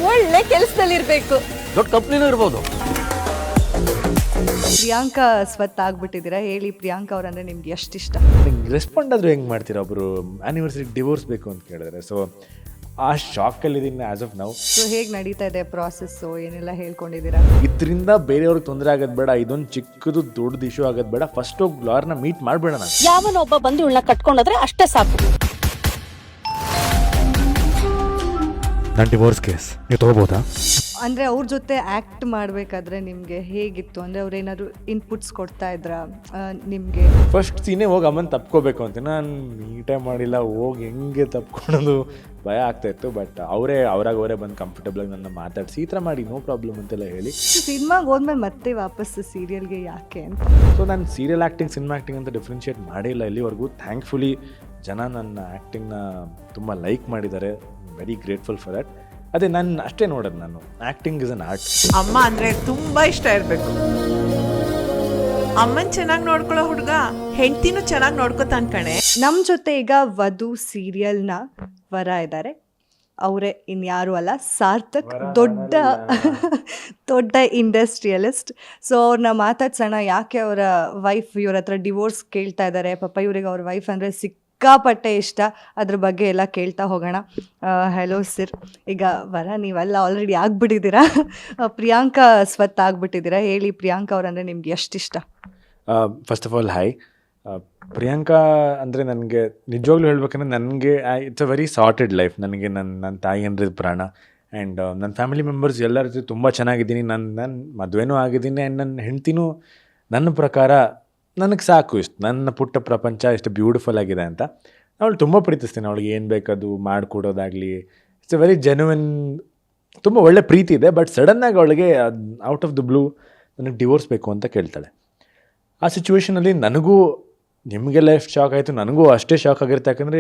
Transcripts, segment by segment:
ಒಳ್ಳೆ ಕೆಲಸದಲ್ಲಿರ್ಬೇಕು. ದೊಡ್ಡ ಕಂಪ್ನಿನೂ ಇರ್ಬೋದು. ಪ್ರಿಯಾಂಕಾ ಸ್ವತ್ ಆಗ್ಬಿಟ್ಟಿದ್ದೀರಾ, ಹೇಳಿ ಪ್ರಿಯಾಂಕಾ ಅವ್ರಂದ್ರೆ ನಿಮ್ಗೆ ಎಷ್ಟು ಇಷ್ಟ? ನಿಂಗೆ ರೆಸ್ಪಾಂಡ್ ಆದರೂ ಹೆಂಗೆ ಮಾಡ್ತೀರಾ? ಒಬ್ಬರು ಆ್ಯನಿವರ್ಸರಿ ಡಿವೋರ್ಸ್ ಬೇಕು ಅಂತ ಕೇಳಿದ್ರೆ, ಸೊ ಆ ಶಾಕಲ್ಲಿದ್ದೀನಿ ಆ್ಯಸ್ ಆಫ್ ನೌ. ಸೊ ಹೇಗೆ ನಡೀತಾ ಇದೆ ಪ್ರಾಸೆಸ್ಸು, ಏನೆಲ್ಲ ಹೇಳ್ಕೊಂಡಿದ್ದೀರಾ? ಇದರಿಂದ ಬೇರೆಯವ್ರಿಗೆ ತೊಂದರೆ ಆಗೋದು ಬೇಡ, ಇದೊಂದು ಚಿಕ್ಕದು ದೊಡ್ಡದು ಇಶ್ಯೂ ಆಗೋದು ಬೇಡ, ಫಸ್ಟ್ ಹೋಗಿ ಲಾಯರ್ನ ಮೀಟ್ ಮಾಡಬೇಡ. ನಾನು ಯಾವನೊಬ್ಬ ಬಂದು ಇವಳನ್ನ ಕಟ್ಕೊಂಡೋದ್ರೆ ಅಷ್ಟೇ ಸಾಕು. ನನ್ನ ಡಿವೋರ್ಸ್ ಕೇಸ್ ನೀವು ತೊಗೋಬೋದಾ? ಅಂದರೆ ಅವ್ರ ಜೊತೆ ಆ್ಯಕ್ಟ್ ಮಾಡಬೇಕಾದ್ರೆ ನಿಮಗೆ ಹೇಗಿತ್ತು? ಅಂದರೆ ಅವ್ರು ಏನಾದ್ರು ಇನ್ಪುಟ್ಸ್ ಕೊಡ್ತಾ ಇದ್ರಾ ನಿಮಗೆ? ಫಸ್ಟ್ ಸೀನೇ ಹೋಗಿ ಅಮ್ಮನ ತಪ್ಕೋಬೇಕು ಅಂತ ನಾನು ನೀಟೇ ಮಾಡಿಲ್ಲ, ಹೋಗಿ ಹೆಂಗೆ ತಪ್ಕೊಳೋದು ಭಯ ಆಗ್ತಾಯಿತ್ತು. ಬಟ್ ಅವರೇ ಬಂದು ಕಂಫರ್ಟೇಬಲಾಗಿ ನನ್ನ ಮಾತಾಡಿಸಿ ಈ ಥರ ಮಾಡಿ ನೋ ಪ್ರಾಬ್ಲಮ್ ಅಂತೆಲ್ಲ ಹೇಳಿ ಸಿನಿಮಾಗೆ ಹೋದ್ಮೇಲೆ ಮತ್ತೆ ವಾಪಸ್ ಸೀರಿಯಲ್ಗೆ ಯಾಕೆ ಅಂತ. ಸೊ ನಾನು ಸೀರಿಯಲ್ ಆ್ಯಕ್ಟಿಂಗ್ ಸಿನಿಮಾ ಆ್ಯಕ್ಟಿಂಗ್ ಅಂತ ಡಿಫ್ರೆನ್ಷಿಯೇಟ್ ಮಾಡಿಲ್ಲ ಇಲ್ಲಿವರೆಗೂ. ಥ್ಯಾಂಕ್ಫುಲಿ ಜನ ನನ್ನ ಆ್ಯಕ್ಟಿಂಗ್ನ ತುಂಬ ಲೈಕ್ ಮಾಡಿದ್ದಾರೆ, ವೆರಿ ಗ್ರೇಟ್ಫುಲ್ ಫಾರ್ ದ್ಯಾಟ್. ಅದೇ ನಾನು ಅಷ್ಟೇ ನೋಡೋದು, ನಾನು ಆ್ಯಕ್ಟಿಂಗ್ ಇಸ್ ಅನ್ ಆರ್ಟ್. ಅಮ್ಮ ಅಂದರೆ ತುಂಬ ಇಷ್ಟ ಇರಬೇಕು. ಅಮ್ಮನ ಚೆನ್ನಾಗಿ ನೋಡ್ಕೊಳ್ಳೋ ಹುಡುಗ ಹೆಂಡ್ತಿನೂ ಚೆನ್ನಾಗಿ ನೋಡ್ಕೊತಾನ ಕಣೆ. ನಮ್ಮ ಜೊತೆ ಈಗ ವಧು ಸೀರಿಯಲ್ನ ವರ ಇದ್ದಾರೆ. ಅವರೇ ಇನ್ಯಾರು ಅಲ್ಲ, ಸಾರ್ಥಕ್. ದೊಡ್ಡ ಇಂಡಸ್ಟ್ರಿಯಲಿಸ್ಟ್. ಸೊ ಅವ್ರನ್ನ ಮಾತಾಡ್ಸೋಣ, ಯಾಕೆ ಅವರ ವೈಫ್ ಇವ್ರ ಹತ್ರ ಡಿವೋರ್ಸ್ ಕೇಳ್ತಾ ಇದ್ದಾರೆ. ಪಾಪ ಇವ್ರಿಗೆ ಅವ್ರ ವೈಫ್ ಅಂದರೆ ಸಿಕ್ಕಾಪಟ್ಟೆ ಇಷ್ಟ. ಅದ್ರ ಬಗ್ಗೆ ಎಲ್ಲ ಕೇಳ್ತಾ ಹೋಗೋಣ. ಹಲೋ ಸರ್, ಈಗ ವರ ನೀವೆಲ್ಲ ಆಲ್ರೆಡಿ ಆಗ್ಬಿಟ್ಟಿದ್ದೀರಾ, ಪ್ರಿಯಾಂಕಾ ಸ್ವತ್ ಆಗ್ಬಿಟ್ಟಿದ್ದೀರಾ, ಹೇಳಿ ಪ್ರಿಯಾಂಕಾ ಅವ್ರಂದ್ರೆ ನಿಮ್ಗೆ ಎಷ್ಟು ಇಷ್ಟ? First of all hi. Priyanka ಅಂದರೆ ನನಗೆ ನಿಜವಾಗ್ಲೂ ಹೇಳ್ಬೇಕಂದ್ರೆ ನನಗೆ it's a very sorted life. ನನಗೆ ನನ್ನ ತಾಯಿ ಅಂದರೆ ಪ್ರಾಣ. ಆ್ಯಂಡ್ ನನ್ನ ಫ್ಯಾಮಿಲಿ ಮೆಂಬರ್ಸ್ ಎಲ್ಲರ ಜೊತೆ ತುಂಬ ಚೆನ್ನಾಗಿದ್ದೀನಿ. ನನ್ನ ಮದುವೆನೂ ಆಗಿದ್ದೀನಿ. ಆ್ಯಂಡ್ ನನ್ನ ಹೆಂಡ್ತಿನೂ ನನ್ನ ಪ್ರಕಾರ ನನಗೆ ಸಾಕು, ಇಷ್ಟು ನನ್ನ ಪುಟ್ಟ ಪ್ರಪಂಚ ಎಷ್ಟು ಬ್ಯೂಟಿಫುಲ್ ಆಗಿದೆ ಅಂತ. ಅವಳು ತುಂಬ ಪ್ರೀತಿಸ್ತೀನಿ. ಅವಳಿಗೆ ಏನು ಬೇಕದು ಮಾಡಿಕೊಡೋದಾಗಲಿ, ಇಟ್ಸ್ ಎ ವೆರಿ ಜೆನ್ಯುನ್, ತುಂಬ ಒಳ್ಳೆ ಪ್ರೀತಿ ಇದೆ. ಬಟ್ ಸಡನ್ನಾಗಿ ಅವಳಿಗೆ ಔಟ್ ಆಫ್ ದ ಬ್ಲೂ ನನಗೆ ಡಿವೋರ್ಸ್ ಬೇಕು ಅಂತ ಕೇಳ್ತಾಳೆ. ಆ ಸಿಚುವೇಷನಲ್ಲಿ ನನಗೂ ನಿಮಗೆಲ್ಲ ಎಷ್ಟು ಶಾಕ್ ಆಯಿತು, ನನಗೂ ಅಷ್ಟೇ ಶಾಕ್ ಆಗಿರುತ್ತೆ. ಯಾಕಂದರೆ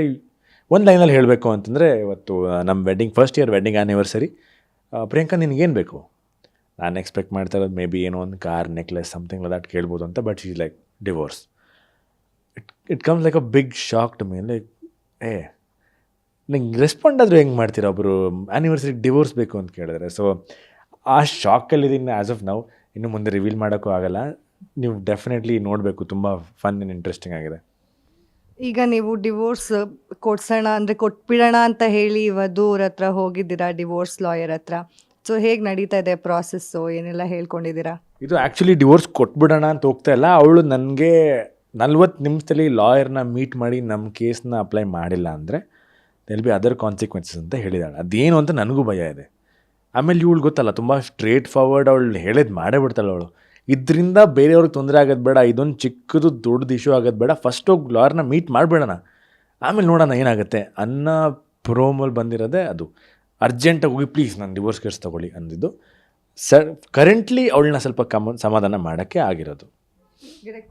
ಒಂದು ಲೈನಲ್ಲಿ ಹೇಳಬೇಕು ಅಂತಂದರೆ, ಇವತ್ತು ನಮ್ಮ first year wedding anniversary. Priyanka ನಿನಗೇನು ಬೇಕು? ನಾನು ಎಕ್ಸ್ಪೆಕ್ಟ್ ಮಾಡ್ತಾ ಇರೋದು ಮೇ ಬಿ ಏನೋ ಒಂದು car, necklace, something like that ಕೇಳ್ಬೋದು ಅಂತ. But she like divorce. It comes like a big shock to me. Like ನಿಂಗೆ ರೆಸ್ಪಾಂಡ್ ಆದರೂ ಹೆಂಗೆ ಮಾಡ್ತೀರಾ? ಒಬ್ಬರು ಆ್ಯನಿವರ್ಸರಿ ಡಿವೋರ್ಸ್ ಬೇಕು ಅಂತ ಕೇಳಿದ್ರೆ, ಸೊ ಆ ಶಾಕಲ್ಲಿದ್ದೀನಿ ಆ್ಯಸ್ ಆಫ್ ನೌ. ಇನ್ನು ಮುಂದೆ ರಿವೀಲ್ ಮಾಡೋಕ್ಕೂ ಆಗಲ್ಲ. ನೀವು ಡೆಫಿನೆಟ್ಲಿ ನೋಡಬೇಕು, ತುಂಬ ಫನ್ ಆ್ಯಂಡ್ ಇಂಟ್ರೆಸ್ಟಿಂಗ್ ಆಗಿದೆ. ಈಗ ನೀವು ಡಿವೋರ್ಸ್ ಕೊಡ್ಸೋಣ ಅಂದರೆ ಕೊಟ್ಬಿಡೋಣ ಅಂತ ಹೇಳಿ ವಧು ಅವ್ರ ಹತ್ರ ಹೋಗಿದ್ದೀರಾ, ಡಿವೋರ್ಸ್ ಲಾಯರ್ ಹತ್ರ. ಸೊ ಹೇಗೆ ನಡೀತಾ ಇದೆ ಪ್ರಾಸೆಸ್ಸು, ಏನೆಲ್ಲ ಹೇಳ್ಕೊಂಡಿದ್ದೀರಾ? ಇದು ಆ್ಯಕ್ಚುಲಿ ಡಿವೋರ್ಸ್ ಕೊಟ್ಬಿಡೋಣ ಅಂತ ಹೋಗ್ತಾ ಇಲ್ಲ. ಅವಳು ನನಗೆ 40 ನಿಮಿಷದಲ್ಲಿ ಲಾಯರ್ನ ಮೀಟ್ ಮಾಡಿ ನಮ್ಮ ಕೇಸ್ನ ಅಪ್ಲೈ ಮಾಡಿಲ್ಲ ಅಂದರೆ ದೆಲ್ ಬಿ ಅದರ್ ಕಾನ್ಸಿಕ್ವೆನ್ಸಸ್ ಅಂತ ಹೇಳಿದಾಳೆ. ಅದೇನು ಅಂತ ನನಗೂ ಭಯ ಇದೆ. ಆಮೇಲೆ ಇವಳು ಗೊತ್ತಲ್ಲ, ತುಂಬ ಸ್ಟ್ರೇಟ್ ಫಾರ್ವರ್ಡ್. ಅವಳು ಹೇಳಿದ್ ಮಾಡೇ ಬಿಡ್ತಾಳೆ ಅವಳು. ಇದರಿಂದ ಬೇರೆಯವ್ರಿಗೆ ತೊಂದರೆ ಆಗೋದು ಬೇಡ, ಇದೊಂದು ಚಿಕ್ಕದು ದೊಡ್ಡದು ಇಶ್ಯೂ ಆಗೋದು ಬೇಡ, ಫಸ್ಟ್ ಹೋಗಿ ಲಾಯರ್ನ ಮೀಟ್ ಮಾಡಿಬಿಡೋಣ, ಆಮೇಲೆ ನೋಡೋಣ ಏನಾಗುತ್ತೆ ಅನ್ನೋ ಪ್ರೋಮಲ್ಲಿ ಬಂದಿರೋದೇ ಅದು. ಅರ್ಜೆಂಟಾಗಿ ಹೋಗಿ ಪ್ಲೀಸ್ ನಾನು ಡಿವೋರ್ಸ್ ಕೇಸ್ ತೊಗೊಳ್ಳಿ ಅಂದಿದ್ದು. ಕರೆಂಟ್ಲಿ ಅವಳನ್ನ ಸ್ವಲ್ಪ ಸಮಾಧಾನ ಮಾಡೋಕ್ಕೆ ಆಗಿರೋದು.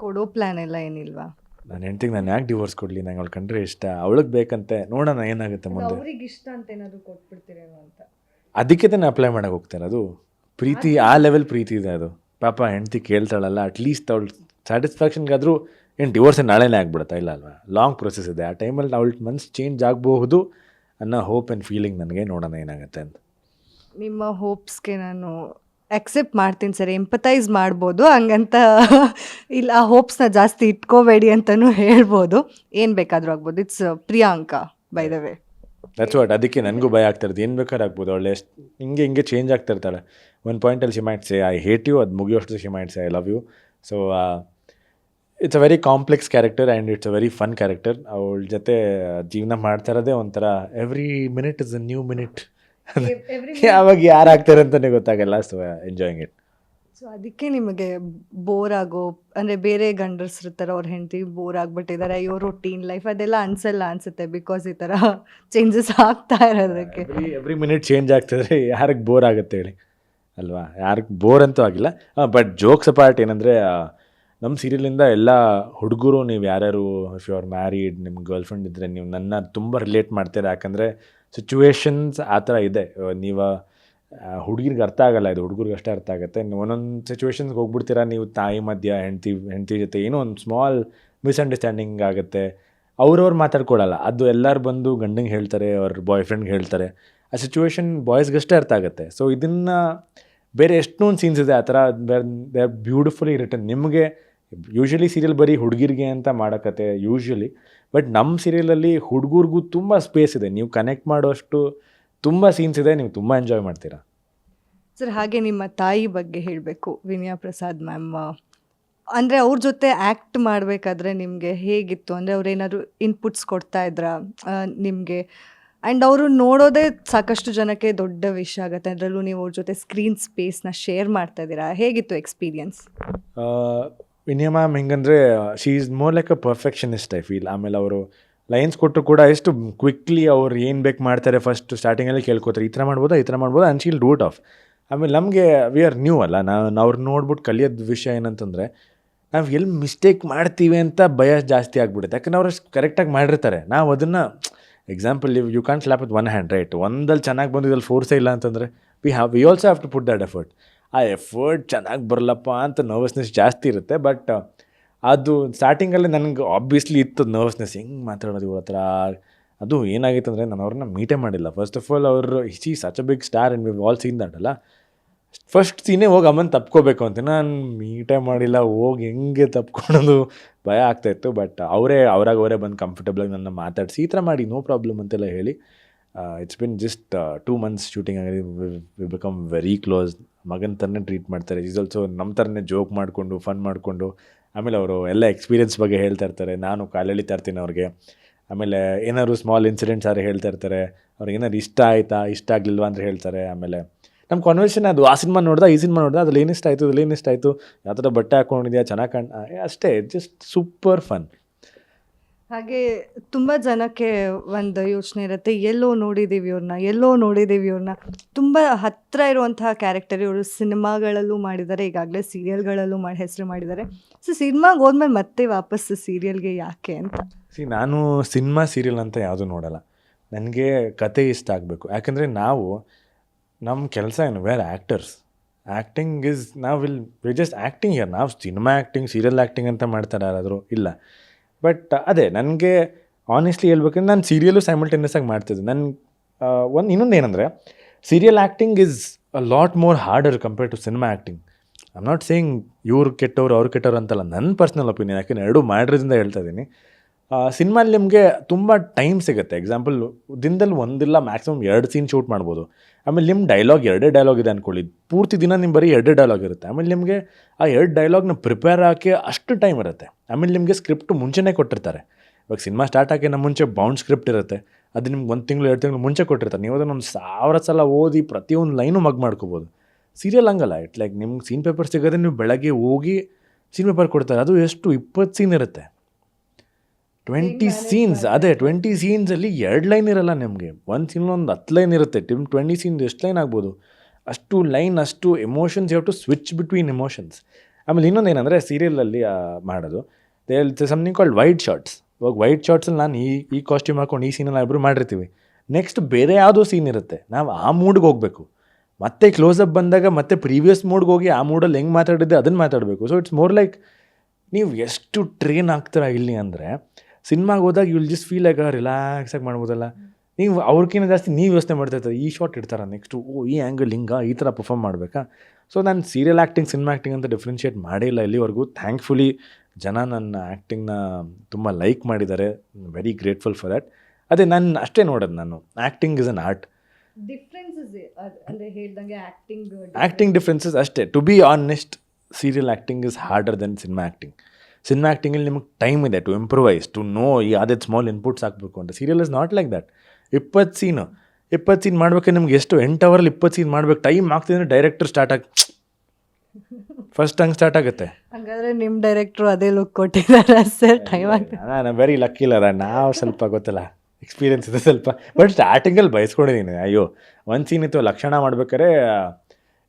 ಕೊಡೋ ಪ್ಲ್ಯಾನ್ ಎಲ್ಲ ಏನಿಲ್ವಾ? ನಾನು ಹೆಂಡ್ತಿಗೆ ನಾನು ಯಾಕೆ ಡಿವೋರ್ಸ್ ಕೊಡಲಿ? ನಂಗೆ ಅವಳು ಕಂಡ್ರೆ ಇಷ್ಟ, ಅವಳಿಗೆ ಬೇಕಂತೆ, ನೋಡೋಣ ಏನಾಗುತ್ತೆ ಮುಂದೆ. ಅವ್ರಿಗೆ ಇಷ್ಟ ಅಂತ ಏನಾದರೂ ಕೊಟ್ಬಿಡ್ತೀರೇನೋ ಅಂತ. ಅದಕ್ಕೆ ತಾನೇ ಅಪ್ಲೈ ಮಾಡೋಕೆ ಹೋಗ್ತೇನೆ. ಅದು ಪ್ರೀತಿ, ಆ ಲೆವೆಲ್ ಪ್ರೀತಿ ಇದೆ ಅದು. ಪಾಪ ಹೆಂಡ್ತಿ ಕೇಳ್ತಾಳಲ್ಲ, ಅಟ್ಲೀಸ್ಟ್ ಅವಳು ಸ್ಯಾಟಿಸ್ಫ್ಯಾಕ್ಷನ್ಗಾದರೂ ಏನು ಡಿವೋರ್ಸೇ ನಾಳೆನೇ ಆಗ್ಬಿಡುತ್ತಾ? ಇಲ್ಲ ಅಲ್ವಾ, ಲಾಂಗ್ ಪ್ರೊಸೆಸ್ ಇದೆ. ಆ ಟೈಮಲ್ಲಿ ಅವಳ ಮನ್ಸು ಚೇಂಜ್ ಆಗಬಹುದು ಅನ್ನೋ ಹೋಪ್ ಆ್ಯಂಡ್ ಫೀಲಿಂಗ್ ನನಗೆ. ನೋಡೋಣ ಏನಾಗುತ್ತೆ ಅಂತ. ನಿಮ್ಮ ಹೋಪ್ಸ್ಗೆ ನಾನು ಅಕ್ಸೆಪ್ಟ್ ಮಾಡ್ತೀನಿ ಸರ್, ಎಂಪತೈಸ್ ಮಾಡ್ಬೋದು, ಹಂಗಂತ ಇಲ್ಲ ಆ ಹೋಪ್ಸ್ನ ಜಾಸ್ತಿ ಇಟ್ಕೋಬೇಡಿ ಅಂತಲೂ ಹೇಳ್ಬೋದು. ಏನು ಬೇಕಾದರೂ ಆಗ್ಬೋದು. It's Priyanka by the way. That's what. ಅದಕ್ಕೆ ನನಗೂ ಭಯ ಆಗ್ತಿರೋದು. ಏನು ಬೇಕಾದ್ರೂ ಆಗ್ಬೋದು. ಅವಳು ಎಷ್ಟು ಹಿಂಗೆ ಚೇಂಜ್ ಆಗ್ತಿರ್ತಾಳೆ. ಒಂದು ಪಾಯಿಂಟಲ್ಲಿ she might say I hate you, ಅದು ಮುಗಿಯೋಷ್ಟು she might say I love you. So it's a very complex character and it's a very fun character. ಅವಳ ಜೊತೆ ಜೀವನ ಮಾಡ್ತಾ ಇರೋದೇ ಒಂಥರ every minute is a new minute. ಯಾವಾಗ ಯಾರು ಆಗ್ತಾರೆ ಅಂತಲೇ ಗೊತ್ತಾಗಲ್ಲ. So enjoying it. ಸೊ ಅದಕ್ಕೆ ನಿಮಗೆ ಬೋರ್ ಆಗೋ ಅಂದರೆ ಬೇರೆ ಗಂಡಸ್ರ ಥರ ಅವ್ರ ಹೆಂಡತಿ ಬೋರ್ ಆಗಿಬಿಟ್ಟಿದ್ದಾರೆ, ಅಯ್ಯೋ ರೊಟೀನ್ ಲೈಫ್ ಅದೆಲ್ಲ ಅನ್ಸಲ್ಲ ಅನಿಸುತ್ತೆ, ಬಿಕಾಸ್ ಈ ಥರ ಚೇಂಜಸ್ ಆಗ್ತಾ ಇರೋದಕ್ಕೆ. ಎವ್ರಿ ಮಿನಿಟ್ ಚೇಂಜ್ ಆಗ್ತಿದ್ರೆ ಯಾರಿಗೆ ಬೋರ್ ಆಗುತ್ತೆ ಹೇಳಿ ಅಲ್ವಾ? ಯಾರಿಗೆ ಬೋರ್ ಅಂತೂ ಆಗಿಲ್ಲ. ಬಟ್ ಜೋಕ್ಸ್ ಅಪಾರ್ಟ್ ಏನಂದರೆ, ನಮ್ಮ ಸೀರಿಯಲಿಂದ ಎಲ್ಲ ಹುಡುಗರು, ನೀವು ಯಾರ್ಯಾರು ಇಫ್ ಯು ಆರ್ ಮ್ಯಾರಿಡ್, ನಿಮ್ಮ ಗರ್ಲ್ ಫ್ರೆಂಡ್ ಇದ್ದರೆ ನೀವು ನನ್ನ ತುಂಬ ರಿಲೇಟ್ ಮಾಡ್ತೀರಾ. ಯಾಕಂದರೆ ಸಿಚುವೇಶನ್ಸ್ ಆ ಥರ ಇದೆ. ನೀವು ಹುಡುಗಿರಿಗೆ ಅರ್ಥ ಆಗಲ್ಲ, ಇದು ಹುಡುಗರಿಗೆ ಅಷ್ಟೇ ಅರ್ಥ ಆಗುತ್ತೆ. ಒಂದೊಂದು ಸಿಚುವೇಶನ್ಸ್ಗೆ ಹೋಗ್ಬಿಡ್ತೀರಾ ನೀವು, ತಾಯಿ ಮಧ್ಯ ಹೆಂಡತಿ ಜೊತೆ ಏನೋ ಒಂದು ಸ್ಮಾಲ್ ಮಿಸ್ಅಂಡರ್ಸ್ಟ್ಯಾಂಡಿಂಗ್ ಆಗುತ್ತೆ. ಅವ್ರವ್ರು ಮಾತಾಡ್ಕೊಳ್ಳಲ್ಲ. ಅದು ಎಲ್ಲರೂ ಬಂದು ಗಂಡಂಗೆ ಹೇಳ್ತಾರೆ, ಅವ್ರ ಬಾಯ್ ಫ್ರೆಂಡ್ಗೆ ಹೇಳ್ತಾರೆ. ಆ ಸಿಚುವೇಶನ್ ಬಾಯ್ಸ್ಗಷ್ಟೇ ಅರ್ಥ ಆಗುತ್ತೆ. ಸೊ ಇದನ್ನು ಬೇರೆ ಎಷ್ಟೊಂದು ಸೀನ್ಸ್ ಇದೆ ಆ ಥರ, ದೇ ಆರ್ ಬ್ಯೂಟಿಫುಲಿ ರಿಟರ್ನ್. ನಿಮಗೆ ಯೂಶ್ವಲಿ ಸೀರಿಯಲ್ ಬರೀ ಹುಡುಗಿರಿಗೆ ಅಂತ ಮಾಡೋಕತ್ತೆ ಯೂಶ್ವಲಿ, ಬಟ್ ನಮ್ಮ ಸೀರಿಯಲಲ್ಲಿ ಹುಡುಗರಿಗೂ ತುಂಬ ಸ್ಪೇಸ್ ಇದೆ, ನೀವು ಕನೆಕ್ಟ್ ಮಾಡೋಷ್ಟು ತುಂಬ ಸೀನ್ಸ್ ಇದೆ, ನೀವು ತುಂಬ ಎಂಜಾಯ್ ಮಾಡ್ತೀರಾ. ಸರ್ ಹಾಗೆ ನಿಮ್ಮ ತಾಯಿ ಬಗ್ಗೆ ಹೇಳಬೇಕು, ವಿನಯಾ ಪ್ರಸಾದ್ ಮ್ಯಾಮ್. ಅಂದರೆ ಅವ್ರ ಜೊತೆ ಆ್ಯಕ್ಟ್ ಮಾಡಬೇಕಾದ್ರೆ ನಿಮಗೆ ಹೇಗಿತ್ತು? ಅಂದರೆ ಅವ್ರೇನಾದ್ರು ಇನ್ಪುಟ್ಸ್ ಕೊಡ್ತಾ ಇದ್ರಾ ನಿಮಗೆ? ಆ್ಯಂಡ್ ಅವರು ನೋಡೋದೇ ಸಾಕಷ್ಟು ಜನಕ್ಕೆ ದೊಡ್ಡ ವಿಷಯ ಆಗುತ್ತೆ, ಅದರಲ್ಲೂ ನೀವು ಅವ್ರ ಜೊತೆ ಸ್ಕ್ರೀನ್ ಸ್ಪೇಸ್ನ ಶೇರ್ ಮಾಡ್ತಾ ಇದ್ದೀರಾ. ಹೇಗಿತ್ತು ಎಕ್ಸ್ಪೀರಿಯನ್ಸ್? ವಿನಯಾ ಮ್ಯಾಮ್ ಹೆಂಗಂದರೆ she is more like a perfectionist I feel. ಆಮೇಲೆ ಅವರು ಲೈನ್ಸ್ ಕೊಟ್ಟರು ಕೂಡ ಎಷ್ಟು ಕ್ವಿಕ್ಲಿ ಅವ್ರು ಏನು ಬೇಕು ಮಾಡ್ತಾರೆ, ಫಸ್ಟ್ ಸ್ಟಾರ್ಟಿಂಗಲ್ಲಿ ಕೇಳ್ಕೊತಾರೆ ಈ ಥರ ಮಾಡ್ಬೋದಾ, ಈ ಥರ ಮಾಡ್ಬೋದಾ, and Sheel do it off. ಆಮೇಲೆ ನಮಗೆ ವಿ ಆರ್ ನ್ಯೂ ಅಲ್ಲ, ನಾವು ಅವ್ರು ನೋಡ್ಬಿಟ್ಟು ಕಲಿಯೋದು ವಿಷಯ ಏನಂತಂದರೆ ನಾವು ಎಲ್ಲಿ ಮಿಸ್ಟೇಕ್ ಮಾಡ್ತೀವಿ ಅಂತ ಭಯ ಜಾಸ್ತಿ ಆಗಿಬಿಡುತ್ತೆ. ಯಾಕಂದ್ರೆ ಅವ್ರು ಅಷ್ಟು ಕರೆಕ್ಟಾಗಿ ಮಾಡಿರ್ತಾರೆ. ನಾವು ಅದನ್ನು example you can slap with one hand, right? ಒಂದಲ್ಲಿ ಚೆನ್ನಾಗಿ ಬಂದಿದ್ದಲ್ಲಿ ಫೋರ್ಸೇ ಇಲ್ಲ ಅಂತಂದರೆ we also have to put that effort. ಆ ಎಫರ್ಟ್ ಚೆನ್ನಾಗಿ ಬರಲಪ್ಪ ಅಂತ ನರ್ವಸ್ನೆಸ್ ಜಾಸ್ತಿ ಇರುತ್ತೆ. ಬಟ್ ಅದು ಸ್ಟಾರ್ಟಿಂಗಲ್ಲಿ ನನಗೆ ಆಬ್ವಿಯಸ್ಲಿ ಇತ್ತು ನರ್ವಸ್ನೆಸ್, ಹೆಂಗೆ ಮಾತಾಡೋದು ಇವ್ರ ಹತ್ರ. ಅದು ಏನಾಗಿತ್ತು ಅಂದರೆ ನಾನು ಅವ್ರನ್ನ ಮೀಟೇ ಮಾಡಿಲ್ಲ. ಫಸ್ಟ್ ಆಫ್ ಆಲ್ ಅವರು she such a big star and we all seen that ಅಲ್ಲ. ಫಸ್ಟ್ ಸೀನೇ ಹೋಗಿ ಅಮ್ಮನ ತಪ್ಕೋಬೇಕು ಅಂತ ನಾನು ಮೀಟೇ ಮಾಡಿಲ್ಲ. ಹೋಗಿ ಹೆಂಗೆ ತಪ್ಕೊಳೋದು ಭಯ ಆಗ್ತಾಯಿತ್ತು. ಬಟ್ ಅವರೇ ಬಂದು ಕಂಫರ್ಟೇಬಲಾಗಿ ನನ್ನ ಮಾತಾಡಿಸಿ ಈ ಥರ ಮಾಡಿ ನೋ ಪ್ರಾಬ್ಲಮ್ ಅಂತೆಲ್ಲ ಹೇಳಿ it's been just 2 months shooting ಆಗಿದೆ. We become very close. ಮಗನ ಥರನೇ ಟ್ರೀಟ್ ಮಾಡ್ತಾರೆ. ಈಸ್ ಆಲ್ಸೋ ನಮ್ಮ ಥರನೇ ಜೋಕ್ ಮಾಡಿಕೊಂಡು ಫನ್ ಮಾಡಿಕೊಂಡು. ಆಮೇಲೆ ಅವರು ಎಲ್ಲ ಎಕ್ಸ್ಪೀರಿಯನ್ಸ್ ಬಗ್ಗೆ ಹೇಳ್ತಾ ಇರ್ತಾರೆ, ನಾನು ಕಾಲು ಎಳಿತಾ ಇರ್ತೀನಿ ಅವ್ರಿಗೆ. ಆಮೇಲೆ ಏನಾದ್ರು ಸ್ಮಾಲ್ ಇನ್ಸಿಡೆಂಟ್ಸ್ ಯಾರು ಹೇಳ್ತಾ ಇರ್ತಾರೆ, ಅವ್ರಿಗೆ ಏನಾದ್ರು ಇಷ್ಟ ಆಯಿತಾ ಇಷ್ಟ ಆಗಲಿಲ್ವಾ ಅಂತ ಹೇಳ್ತಾರೆ. ಆಮೇಲೆ ನಮ್ಮ ಕಾನ್ವರ್ಸೇಷನ್ ಅದು ಆ ಸಿನಿಮಾ ನೋಡ್ದೆ ಈ ಸಿನಿಮಾ ನೋಡ್ದೆ, ಅದ್ರಲ್ಲಿ ಏನಿಷ್ಟ ಆಯಿತು ಅದ್ರಲ್ಲಿ ಏನಿಷ್ಟ ಆಯಿತು, ಯಾವ ಥರ ಬಟ್ಟೆ ಹಾಕ್ಕೊಂಡಿದ್ಯಾ ಚೆನ್ನಾಗಿ ಅಷ್ಟೇ. Just super fun. ಹಾಗೆ ತುಂಬ ಜನಕ್ಕೆ ಒಂದು ಯೋಚನೆ ಇರುತ್ತೆ, ಎಲ್ಲೋ ನೋಡಿದ್ದೀವಿ ಇವ್ರನ್ನ, ತುಂಬ ಹತ್ತಿರ ಇರುವಂತಹ ಕ್ಯಾರೆಕ್ಟರ್. ಇವರು ಸಿನಿಮಾಗಳಲ್ಲೂ ಮಾಡಿದ್ದಾರೆ, ಈಗಾಗಲೇ ಸೀರಿಯಲ್ಗಳಲ್ಲೂ ಹೆಸರು ಮಾಡಿದ್ದಾರೆ. ಸೊ ಸಿನಿಮಾಗೆ ಹೋದ್ಮೇಲೆ ಮತ್ತೆ ವಾಪಸ್ ಸೀರಿಯಲ್ಗೆ ಯಾಕೆ ಅಂತ? ನಾನು ಸಿನಿಮಾ ಸೀರಿಯಲ್ ಅಂತ ಯಾವುದೂ ನೋಡಲ್ಲ. ನನಗೆ ಕತೆ ಇಷ್ಟ ಆಗಬೇಕು. ಯಾಕಂದರೆ ನಮ್ಮ ಕೆಲಸ ಏನು, where actors. Acting is we just acting here. ನಾವು ಸಿನಿಮಾ ಆ್ಯಕ್ಟಿಂಗ್ ಸೀರಿಯಲ್ ಆ್ಯಕ್ಟಿಂಗ್ ಅಂತ ಮಾಡ್ತಾರೆ ಯಾರಾದರೂ? ಇಲ್ಲ. ಬಟ್ ಅದೇ ನನಗೆ ಆನೆಸ್ಟ್ಲಿ ಹೇಳ್ಬೇಕಂದ್ರೆ ನಾನು ಸೀರಿಯಲ್ಲು ಸೈಮಲ್ಟೇನಿಯಸ್ ಆಗಿ ಮಾಡ್ತಿದ್ದೆ. ಇನ್ನೊಂದು ಏನಂದರೆ serial acting is a lot more harder compared to cinema acting. I am not saying ಇವ್ರು ಕೆಟ್ಟವ್ರು ಅವ್ರು ಕೆಟ್ಟವ್ರು ಅಂತಲ್ಲ, ನನ್ನ ಪರ್ಸ್ನಲ್ ಒಪಿನಿಯನ್. ಯಾಕೆಂದ್ರೆ ಎರಡೂ ಮಾಡಿರೋದ್ರಿಂದ ಹೇಳ್ತಾ ಇದ್ದೀನಿ. ಸಿನಿಮಾಲಿ ನಿಮಗೆ ತುಂಬ ಟೈಮ್ ಸಿಗುತ್ತೆ. ಎಕ್ಸಾಂಪಲ್ ದಿನದಲ್ಲಿ ಒಂದಿಲ್ಲ ಮ್ಯಾಕ್ಸಿಮಮ್ 2 ಸೀನ್ ಶೂಟ್ ಮಾಡ್ಬೋದು. ಆಮೇಲೆ ನಿಮ್ಮ ಡೈಲಾಗ್ 2 ಡೈಲಾಗ್ ಇದೆ ಅಂದ್ಕೊಳ್ಳಿ, ಪೂರ್ತಿ ದಿನ ನಿಮ್ಮ ಬರೀ 2 ಡೈಲಾಗ್ ಇರುತ್ತೆ. ಆಮೇಲೆ ನಿಮಗೆ ಆ 2 ಡೈಲಾಗ್ನ ಪ್ರಿಪೇರ್ ಹಾಕಿ ಅಷ್ಟು ಟೈಮ್ ಇರುತ್ತೆ. ಆಮೇಲೆ ನಿಮಗೆ ಸ್ಕ್ರಿಪ್ಟ್ ಮುಂಚೆನೇ ಕೊಟ್ಟಿರ್ತಾರೆ. ಇವಾಗ ಸಿನಿಮಾ ಸ್ಟಾರ್ಟ್ ಆಗಿ ನಮ್ಮ ಮುಂಚೆ ಬೌಂಡ್ ಸ್ಕ್ರಿಪ್ಟ್ ಇರುತ್ತೆ, ಅದು ನಿಮ್ಗೆ 1 ತಿಂಗಳು 2 ತಿಂಗಳು ಮುಂಚೆ ಕೊಟ್ಟಿರ್ತಾರೆ. ನೀವು ಅದನ್ನು 1000 ಸಲ ಓದಿ ಪ್ರತಿಯೊಂದು ಲೈನು ಮಗ್ ಮಾಡ್ಕೋಬೋದು. ಸೀರಿಯಲ್ ಹಂಗಲ್ಲ. ಇಟ್ ಲೈಕ್ ನಿಮ್ಗೆ ಸೀನ್ ಪೇಪರ್ ಸಿಗೋದೇ ನೀವು ಬೆಳಗ್ಗೆ ಹೋಗಿ ಸೀನ್ ಪೇಪರ್ ಕೊಡ್ತಾರೆ. ಅದು ಎಷ್ಟು 20 ಸೀನ್ ಇರುತ್ತೆ, 20 ಸೀನ್ಸ್. ಅದೇ 20 ಸೀನ್ಸಲ್ಲಿ 2 ಲೈನ್ ಇರಲ್ಲ ನಿಮಗೆ. 1 ಸೀನ್ ಒಂದು 10 ಲೈನ್ ಇರುತ್ತೆ. 20 ಸೀನ್ಸ್ ಎಷ್ಟು ಲೈನ್ ಆಗ್ಬೋದು? ಅಷ್ಟು ಲೈನ್, ಅಷ್ಟು emotions. You have to switch between emotions. ಆಮೇಲೆ ಇನ್ನೊಂದು ಏನಂದರೆ ಸೀರಿಯಲಲ್ಲಿ ಮಾಡೋದು ಸಮಥಿಂಗ್ ಕಾಲ್ಡ್ ವೈಟ್ ಶಾರ್ಟ್ಸ್. ಇವಾಗ ವೈಟ್ ಶಾರ್ಟ್ಸಲ್ಲಿ ನಾನು ಈ ಕಾಸ್ಟ್ಯೂಮ್ ಹಾಕೊಂಡು ಈ ಸೀನಲ್ಲಿ ಇಬ್ಬರು ಮಾಡಿರ್ತೀವಿ. ನೆಕ್ಸ್ಟ್ ಬೇರೆ ಯಾವುದೋ ಸೀನ್ ಇರುತ್ತೆ, ನಾವು ಆ ಮೂಡ್ಗೆ ಹೋಗಬೇಕು. ಮತ್ತೆ ಕ್ಲೋಸಪ್ ಬಂದಾಗ ಮತ್ತೆ ಪ್ರೀವಿಯಸ್ ಮೂಡ್ಗೆ ಹೋಗಿ ಆ ಮೂಡಲ್ಲಿ ಹೆಂಗೆ ಮಾತಾಡಿದ್ದೆ ಅದನ್ನು ಮಾತಾಡಬೇಕು. ಸೊ ಇಟ್ಸ್ ಮೋರ್ ಲೈಕ್ ನೀವು ಎಷ್ಟು ಟ್ರೈನ್ ಆಗ್ತೀರಾ ಇಲ್ಲಿ ಅಂದರೆ, ಸಿನಿಮಾಗೆ ಹೋದಾಗ you will just feel like ರಿಲ್ಯಾಕ್ಸಾಗಿ ಮಾಡ್ಬೋದಲ್ಲ. ನೀವು ಅವ್ರಿಗಿಂತ ಜಾಸ್ತಿ ನೀವು ಯೋಚನೆ ಮಾಡ್ತಾಯಿರ್ತಾರೆ, ಈ ಶಾಟ್ ಇಡ್ತಾರೆ ನೆಕ್ಸ್ಟು, ಈ ಆ್ಯಂಗಲ್ ಈ ಥರ ಪರ್ಫಾರ್ಮ್ ಮಾಡಬೇಕಾ. ಸೊ ನಾನು ಸೀರಿಯಲ್ ಆ್ಯಕ್ಟಿಂಗ್ ಸಿನಿಮಾ ಆ್ಯಕ್ಟಿಂಗ್ ಅಂತ ಡಿಫ್ರೆನ್ಷಿಯೇಟ್ ಮಾಡಿಲ್ಲ ಇಲ್ಲಿವರೆಗೂ. ಥ್ಯಾಂಕ್ಫುಲಿ ಜನ ನನ್ನ ಆ್ಯಕ್ಟಿಂಗ್ನ ತುಂಬ ಲೈಕ್ ಮಾಡಿದ್ದಾರೆ. Very grateful for that. ಅದೇ ನಾನು ಅಷ್ಟೇ ನೋಡೋದು, ನಾನು acting is an art. Acting differences ಅಷ್ಟೇ. To be honest, serial acting is harder then cinema acting. Cinema ಆ್ಯಕ್ಟಿಂಗಲ್ಲಿ ನಿಮಗೆ ಟೈಮ್ ಇದೆ ಟು ಇಂಪ್ರೂವೈಸ್, ಟು ನೋ ಯಾವುದೇ ಸ್ಮಾಲ್ ಇನ್ಪುಟ್ಸ್ ಹಾಕಬೇಕು ಅಂತ. Serial is not like that. 20 scene ಮಾಡ್ಬೇಕಾದ್ರೆ ನಿಮ್ಗೆ ಎಷ್ಟು 8 ಅವರಲ್ಲಿ 20 ಸೀನ್ ಮಾಡ್ಬೇಕು. ಟೈಮ್ ಆಗ್ತಿದ್ರೆ ಡೈರೆಕ್ಟರ್ ಫಸ್ಟ್ ಹಂಗೆ ಸ್ಟಾರ್ಟ್ ಆಗುತ್ತೆ. ಹಾಗಾದ್ರೆ ನಿಮ್ಮ ಡೈರೆಕ್ಟ್ರು ಅದೇ ಲುಕ್ ಕೊಟ್ಟಿದ್ದಾರೆ ಸರ್? ಟೈಮ್ ಆಗ್ತದೆ. ನಾನು ವೆರಿ ಲಕ್ಕಿ ಇಲ್ಲ, ನಾವು ಸ್ವಲ್ಪ ಗೊತ್ತಲ್ಲ, ಎಕ್ಸ್ಪೀರಿಯನ್ಸ್ ಇದೆ ಸ್ವಲ್ಪ. ಬಟ್ ಸ್ಟಾರ್ಟಿಂಗಲ್ಲಿ ಬಯಸ್ಕೊಂಡಿದ್ದೀನಿ. ಅಯ್ಯೋ ಒಂದು ಸೀನ್ ಇತ್ತು ಲಕ್ಷಣ ಮಾಡ್ಬೇಕಾದ್ರೆ,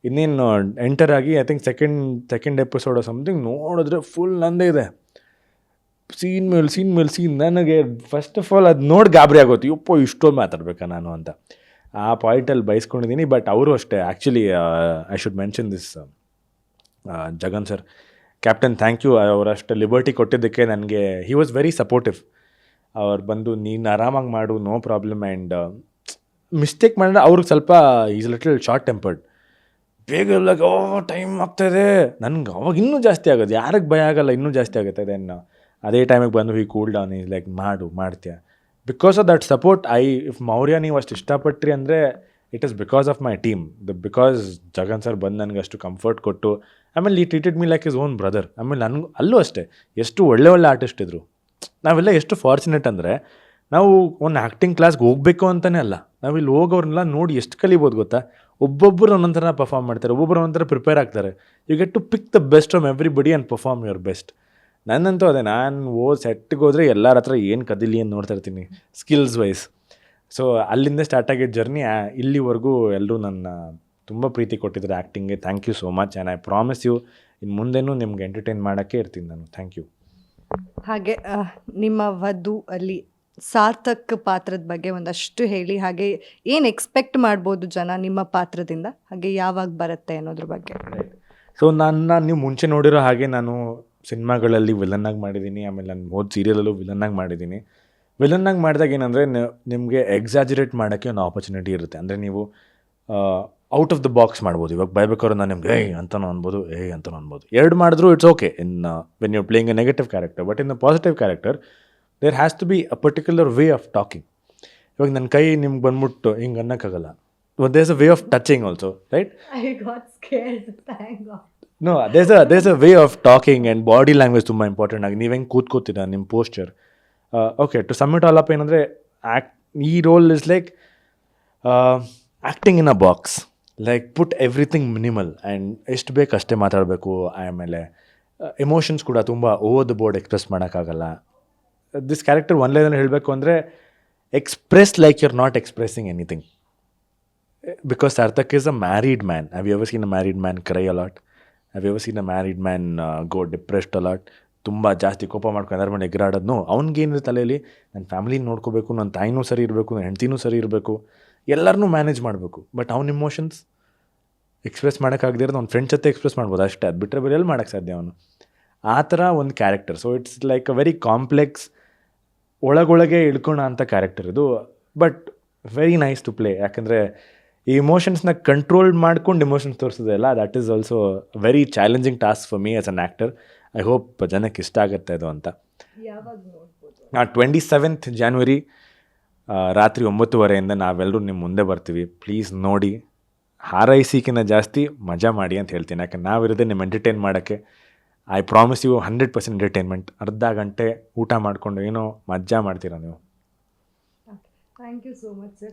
ಇನ್ನೇನು ಎಂಟರ್ ಆಗಿ I think second episode something ನೋಡಿದ್ರೆ ಫುಲ್ ನಂದೇ ಇದೆ, ಸೀನ್ ಮೇಲೆ ಸೀನ್. ನನಗೆ ಫಸ್ಟ್ ಆಫ್ ಆಲ್ ಅದು ನೋಡಿ ಗಾಬರಿ ಆಗೋದು, ಯಪ್ಪೋ ಇಷ್ಟೊಂದು ಮಾತಾಡ್ಬೇಕಾ ನಾನು ಅಂತ. ಆ ಪಾಯಿಂಟಲ್ಲಿ ಬಯಸ್ಕೊಂಡಿದ್ದೀನಿ. ಬಟ್ ಅವರು ಅಷ್ಟೇ. Actually I should mention this, Jagan sir, captain, thank you. ಅವರಷ್ಟು ಲಿಬರ್ಟಿ ಕೊಟ್ಟಿದ್ದಕ್ಕೆ ನನಗೆ ಹಿ ವಾಸ್ ವೆರಿ ಸಪೋರ್ಟಿವ್. ಅವ್ರು ಬಂದು ನೀನು ಆರಾಮಾಗಿ ಮಾಡು, ನೋ ಪ್ರಾಬ್ಲಮ್. ಆ್ಯಂಡ್ ಮಿಸ್ಟೇಕ್ ಮಾಡಿದ್ರೆ ಅವ್ರಿಗೆ ಸ್ವಲ್ಪ ಈಸ್ ಲಿಟಲ್ ಶಾರ್ಟ್ ಟೆಂಪರ್ಡ್. ಬೇಗ ಲೈಕ್ ಟೈಮ್ ಆಗ್ತಾಯಿದೆ, ನನಗೆ ಅವಾಗ ಇನ್ನೂ ಜಾಸ್ತಿ ಆಗೋದು. ಯಾರಿಗೆ ಭಯ ಆಗಲ್ಲ, ಇನ್ನೂ ಜಾಸ್ತಿ ಆಗುತ್ತೆ. ದೆನ್ ಅದೇ ಟೈಮಿಗೆ ಬಂದು ಈ ಕೂಲ್ ಡೌನ್ ಈಸ್ ಲೈಕ್ ಮಾಡ್ತೀಯ. Because of that support if Maurya ನೀವು ಅಷ್ಟು ಇಷ್ಟಪಟ್ರಿ ಅಂದರೆ it is because of my team. Because Jagan sir ಬಂದು ನನಗೆ ಅಷ್ಟು ಕಂಫರ್ಟ್ ಕೊಟ್ಟು, ಆಮೇಲೆ ಈ treated me like is own brother. ಆಮೇಲೆ ನನಗೂ ಅಲ್ಲೂ ಅಷ್ಟೇ ಎಷ್ಟು ಒಳ್ಳೆ ಆರ್ಟಿಸ್ಟ್ ಇದ್ರು. ನಾವೆಲ್ಲ ಎಷ್ಟು ಫಾರ್ಚುನೇಟ್ ಅಂದರೆ ನಾವು ಒಂದು ಆ್ಯಕ್ಟಿಂಗ್ ಕ್ಲಾಸ್ಗೆ ಹೋಗಬೇಕು ಅಂತಲೇ ಅಲ್ಲ, ನಾವಿಲ್ಲಿ ಹೋಗೋರ್ನೆಲ್ಲ ನೋಡಿ ಎಷ್ಟು ಕಲಿಬೋದು ಗೊತ್ತಾ. ಒಬ್ಬೊಬ್ಬರು ಒಂದೊಂಥರ ಪರ್ಫಾರ್ಮ್ ಮಾಡ್ತಾರೆ, ಒಬ್ಬೊಬ್ಬರು ಒಂಥರ ಪ್ರಿಪೇರ್ ಆಗ್ತಾರೆ. You get to pick the best from everybody and perform your best. ನನ್ನಂತೂ ಅದೇ, ನಾನು ಸೆಟ್ಗೆ ಹೋದರೆ ಎಲ್ಲರ ಹತ್ರ ಏನು ಕದಿಲಿ ಅಂತ ನೋಡ್ತಾ ಇರ್ತೀನಿ ಸ್ಕಿಲ್ಸ್ ವೈಸ್. ಸೊ ಅಲ್ಲಿಂದ ಸ್ಟಾರ್ಟ್ ಆಗಿದ್ದ ಜರ್ನಿ ಇಲ್ಲಿವರೆಗೂ ಎಲ್ಲರೂ ನನ್ನ ತುಂಬ ಪ್ರೀತಿ ಕೊಟ್ಟಿದ್ದಾರೆ ಆ್ಯಕ್ಟಿಂಗ್ಗೆ. Thank you so much and I promise you ಇನ್ನು ಮುಂದೆನೂ ನಿಮ್ಗೆ ಎಂಟರ್ಟೈನ್ ಮಾಡೋಕ್ಕೆ ಇರ್ತೀನಿ ನಾನು. Thank you. ಹಾಗೆ ನಿಮ್ಮ ವಧು ಅಲ್ಲಿ ಸಾರ್ಥಕ್ ಪಾತ್ರದ ಬಗ್ಗೆ ಒಂದಷ್ಟು ಹೇಳಿ, ಹಾಗೆ ಏನು ಎಕ್ಸ್ಪೆಕ್ಟ್ ಮಾಡ್ಬೋದು ಜನ ನಿಮ್ಮ ಪಾತ್ರದಿಂದ, ಹಾಗೆ ಯಾವಾಗ ಬರುತ್ತೆ ಅನ್ನೋದ್ರ ಬಗ್ಗೆ. ಸೊ ನೀವು ಮುಂಚೆ ನೋಡಿರೋ ಹಾಗೆ ನಾನು ಸಿನಿಮಾಗಳಲ್ಲಿ ವಿಲನ್ನಾಗಿ ಮಾಡಿದ್ದೀನಿ, ಆಮೇಲೆ ನಾನು ಹೋದ ಸೀರಿಯಲಲ್ಲೂ ವಿಲನ್ನಾಗಿ ಮಾಡಿದ್ದೀನಿ. ವಿಲನ್ನಾಗಿ ಮಾಡಿದಾಗ ಏನಂದರೆ ನಿಮಗೆ ಎಕ್ಸಾಜರೇಟ್ ಮಾಡೋಕ್ಕೆ ಒಂದು ಆಪರ್ಚುನಿಟಿ ಇರುತ್ತೆ. ಅಂದರೆ ನೀವು ಔಟ್ ಆಫ್ ದ ಬಾಕ್ಸ್ ಮಾಡ್ಬೋದು. ಇವಾಗ ಬೈಬೇಕಾದ್ರೆ ನಾನು ನಿಮ್ಗೆ ಅಂತನೂ ಅನ್ಬೋದು, ಅಂತನೂ ಅನ್ಬೋದು. ಎರಡು ಮಾಡಿದ್ರು it's okay in when you playing a negative character. But in the positive character there has to be a particular way of talking. ಇವಾಗ ನನ್ನ ಕೈ ನಿಮ್ಗೆ ಬಂದ್ಬಿಟ್ಟು ಹಿಂಗೆ ಅನ್ನೋಕ್ಕಾಗಲ್ಲ. There is a way of touching also, right? No, there is a way of talking and body language ತುಂಬ important ಆಗಿ. ನೀವು ಹೆಂಗೆ ಕೂತ್ಕೋತೀರ, ನಿಮ್ಮ posture. Okay, to sum it all up ಏನಂದರೆ ಈ role is like acting in a box. Like put everything minimal and ಎಷ್ಟು ಬೇಕು ಅಷ್ಟೇ ಮಾತಾಡಬೇಕು. ಆಮೇಲೆ ಎಮೋಷನ್ಸ್ ಕೂಡ ತುಂಬ ಓವರ್ ದ ಬೋರ್ಡ್ ಎಕ್ಸ್ಪ್ರೆಸ್ ಮಾಡೋಕ್ಕಾಗಲ್ಲ. ದಿಸ್ ಕ್ಯಾರೆಕ್ಟರ್ ಒನ್ ಲೈನಲ್ಲಿ ಹೇಳಬೇಕು ಅಂದರೆ express like you are not expressing anything. Because Sarthak is a married man. Have you ever seen a married man cry a lot? Have you ever seen a married man go depressed a lot? ತುಂಬ ಜಾಸ್ತಿ ಕೋಪ ಮಾಡ್ಕೊಂಡು ಎಲ್ಲರ ಮೇಲೆ ಎಗರಾಡೋದು. ಅವ್ನಿಗೇನಿದೆ ತಲೆಯಲ್ಲಿ, ನನ್ನ ಫ್ಯಾಮಿಲಿನ ನೋಡ್ಕೋಬೇಕು, ನನ್ನ ತಾಯಿನೂ ಸರಿ ಇರಬೇಕು, ನನ್ನ ಹೆಂಡ್ತಿನೂ ಸರಿ ಇರಬೇಕು, ಎಲ್ಲರನ್ನೂ ಮ್ಯಾನೇಜ್ ಮಾಡಬೇಕು. ಬಟ್ ಅವ್ನ ಇಮೋಷನ್ಸ್ ಎಕ್ಸ್ಪ್ರೆಸ್ ಮಾಡೋಕ್ಕಾಗದಿರೋದು ಅವ್ನ ಫ್ರೆಂಡ್ಸ್ ಜೊತೆ ಎಕ್ಸ್ಪ್ರೆಸ್ ಮಾಡ್ಬೋದು ಅಷ್ಟೇ. ಅದು ಬಿಟ್ಟರೆ ಬೇರೆ ಎಲ್ಲಿ ಮಾಡೋಕ್ಕೆ ಸಾಧ್ಯ ಅವನು? ಆ ಥರ ಒಂದು character. So it's like a very complex, ಒಳಗೊಳಗೆ ಇಳ್ಕೋಣ ಅಂತ ಕ್ಯಾರೆಕ್ಟರ್ ಇದು. But very nice to play. ಯಾಕಂದರೆ ಈ ಇಮೋಷನ್ಸ್ನ ಕಂಟ್ರೋಲ್ ಮಾಡ್ಕೊಂಡು ಇಮೋಷನ್ಸ್ ತೋರಿಸೋದಲ್ಲ, that is also very challenging task for me as an actor. I hope ಜನಕ್ಕೆ ಇಷ್ಟ ಆಗುತ್ತೆ ಇದು ಅಂತ. 27th January ರಾತ್ರಿ 9:30 ನಾವೆಲ್ಲರೂ ನಿಮ್ಮ ಮುಂದೆ ಬರ್ತೀವಿ. ಪ್ಲೀಸ್ ನೋಡಿ, ಹಾರೈಸಿಕಿನ್ನ ಜಾಸ್ತಿ ಮಜಾ ಮಾಡಿ ಅಂತ ಹೇಳ್ತೀನಿ. ಯಾಕಂದ್ರೆ ನಾವಿರೋದೇ ನಿಮ್ಮ ಎಂಟರ್ಟೈನ್ ಮಾಡೋಕ್ಕೆ. I promise you 100% entertainment. ಅರ್ಧ ಗಂಟೆ ಊಟ ಮಾಡಿಕೊಂಡು ಏನೋ ಮಜಾ ಮಾಡ್ತೀರಾ ನೀವು. Thank you so much sir.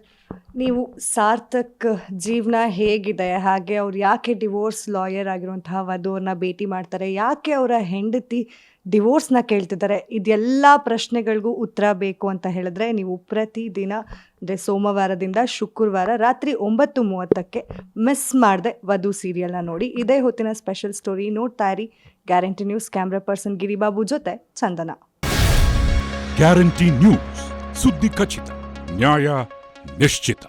ನೀವು ಸಾರ್ಥಕ್ ಜೀವನ ಹೇಗಿದೆ, ಹಾಗೆ ಅವ್ರು ಯಾಕೆ ಡಿವೋರ್ಸ್ ಲಾಯರ್ ಆಗಿರುವಂತಹ ವಧುವನ್ನ ಭೇಟಿ ಮಾಡ್ತಾರೆ, ಯಾಕೆ ಅವರ ಹೆಂಡತಿ ಡಿವೋರ್ಸ್ನ ಕೇಳ್ತಿದ್ದಾರೆ, ಇದೆಲ್ಲ ಪ್ರಶ್ನೆಗಳಿಗೂ ಉತ್ತರ ಬೇಕು ಅಂತ ಹೇಳಿದ್ರೆ ನೀವು ಪ್ರತಿದಿನ ಅಂದರೆ ಸೋಮವಾರದಿಂದ ಶುಕ್ರವಾರ ರಾತ್ರಿ 9:30ಕ್ಕೆ ಮಿಸ್ ಮಾಡದೆ ವಧು ಸೀರಿಯಲ್ನ ನೋಡಿ. ಇದೇ ಹೊತ್ತಿನ ಸ್ಪೆಷಲ್ ಸ್ಟೋರಿ ನೋಡ್ತಾ ಇರಿ guarantee news. Camera person Giribabu ಜೊತೆ ಚಂದನ. ಗ್ಯಾರಂಟಿ ನ್ಯೂಸ್, ಸುದ್ದಿ ಖಚಿತ, ನ್ಯಾಯ ನಿಶ್ಚಿತ.